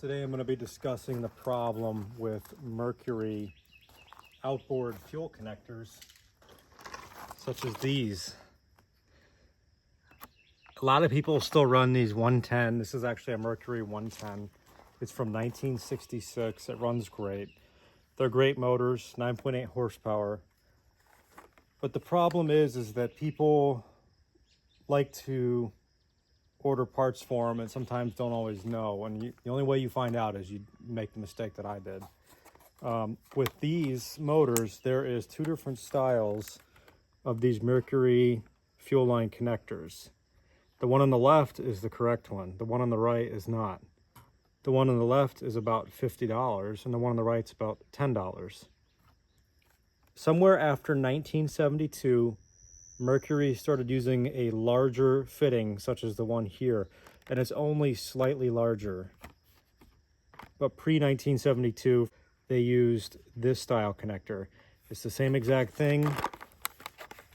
Today I'm going to be discussing the problem with Mercury outboard fuel connectors, such as these. A lot of people still run these 110. This is actually a Mercury 110. It's from 1966. It runs great. They're great motors, 9.8 horsepower. But the problem is that people like to order parts for them and sometimes don't always know. And the only way you find out is you make the mistake that I did. With these motors, there is two different styles of these Mercury fuel line connectors. The one on the left is the correct one. The one on the right is not. The one on the left is about $50 and the one on the right is about $10. Somewhere after 1972, Mercury started using a larger fitting, such as the one here, and it's only slightly larger. But pre-1972, they used this style connector. It's the same exact thing,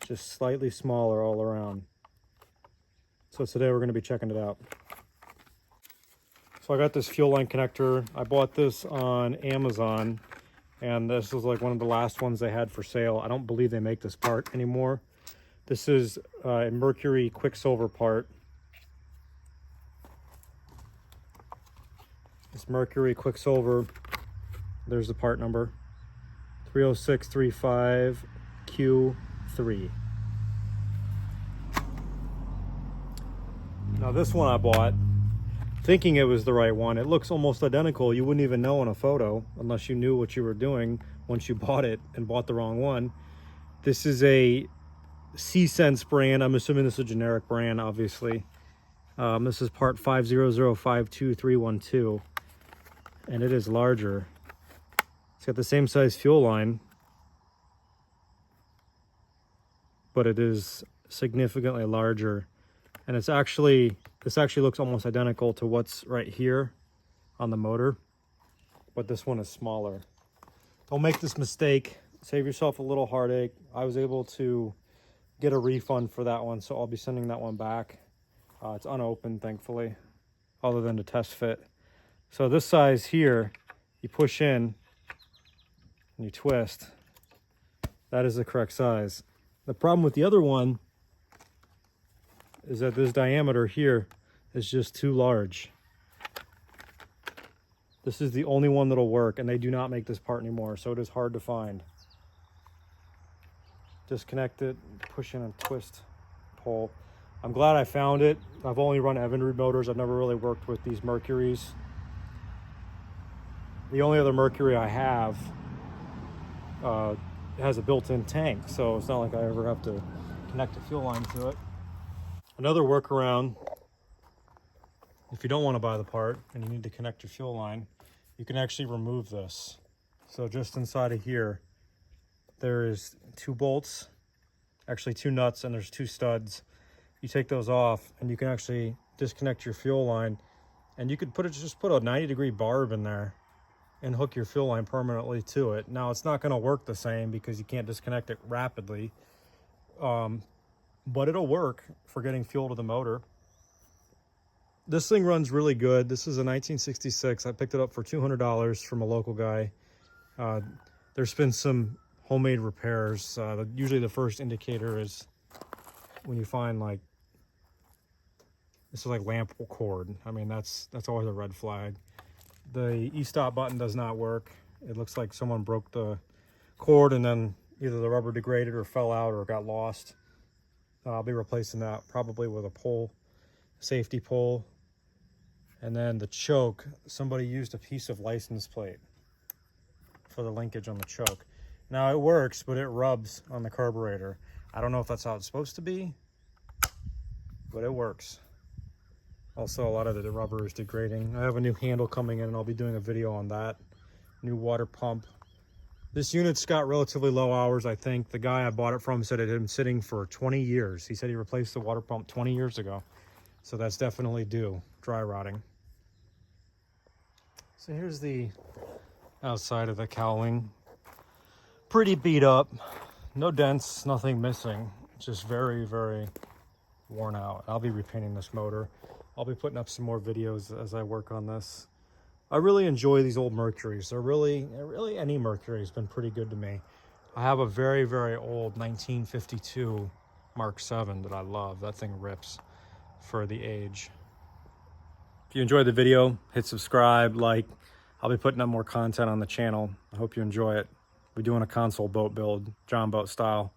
just slightly smaller all around. So today we're going to be checking it out. So I got this fuel line connector. I bought this on Amazon, and this was like one of the last ones they had for sale. I don't believe they make this part anymore. This is a Mercury Quicksilver part. It's Mercury Quicksilver. There's the part number. 30635Q3. Now this one I bought thinking it was the right one. It looks almost identical. You wouldn't even know in a photo unless you knew what you were doing once you bought it and bought the wrong one. This is a C-Sense brand. I'm assuming this is a generic brand, obviously. This is part 500522312, and it is larger. It's got the same size fuel line, but it is significantly larger. And this actually looks almost identical to what's right here on the motor, but this one is smaller. Don't make this mistake. Save yourself a little heartache. I was able to get a refund for that one, so I'll be sending that one back. It's unopened, thankfully, other than to test fit. So this size here, you push in and you twist. That is the correct size. The problem with the other one is that this diameter here is just too large. This is the only one that'll work, and they do not make this part anymore, so it is hard to find. Disconnect it, push in and twist pull. I'm glad I found it. I've only run Evinrude motors. I've never really worked with these Mercuries. The only other Mercury I have has a built-in tank, so it's not like I ever have to connect a fuel line to it. Another workaround, if you don't want to buy the part and you need to connect your fuel line, you can actually remove this. So just inside of here, there is two bolts, actually two nuts, and there's two studs. You take those off and you can actually disconnect your fuel line, and you could just put a 90-degree barb in there and hook your fuel line permanently to it. Now it's not going to work the same because you can't disconnect it rapidly, but it'll work for getting fuel to the motor. This thing runs really good. This is a 1966. I picked it up for $200 from a local guy. There's been some homemade repairs. Usually the first indicator is when you find like, this is like lamp cord. I mean, that's always a red flag. The e-stop button does not work. It looks like someone broke the cord and then either the rubber degraded or fell out or got lost. I'll be replacing that probably with a pole, safety pole. And then the choke, somebody used a piece of license plate for the linkage on the choke. Now it works, but it rubs on the carburetor. I don't know if that's how it's supposed to be, but it works. Also, a lot of the rubber is degrading. I have a new handle coming in and I'll be doing a video on that. New water pump. This unit's got relatively low hours, I think. The guy I bought it from said it had been sitting for 20 years. He said he replaced the water pump 20 years ago. So that's definitely due, dry rotting. So here's the outside of the cowling. Pretty beat up, no dents, nothing missing. Just very, very worn out. I'll be repainting this motor. I'll be putting up some more videos as I work on this. I really enjoy these old Mercuries. They're really any Mercury has been pretty good to me. I have a very, very old 1952 Mark 7 that I love. That thing rips for the age. If you enjoyed the video, hit subscribe, like. I'll be putting up more content on the channel. I hope you enjoy it. We're doing a console boat build, John boat style.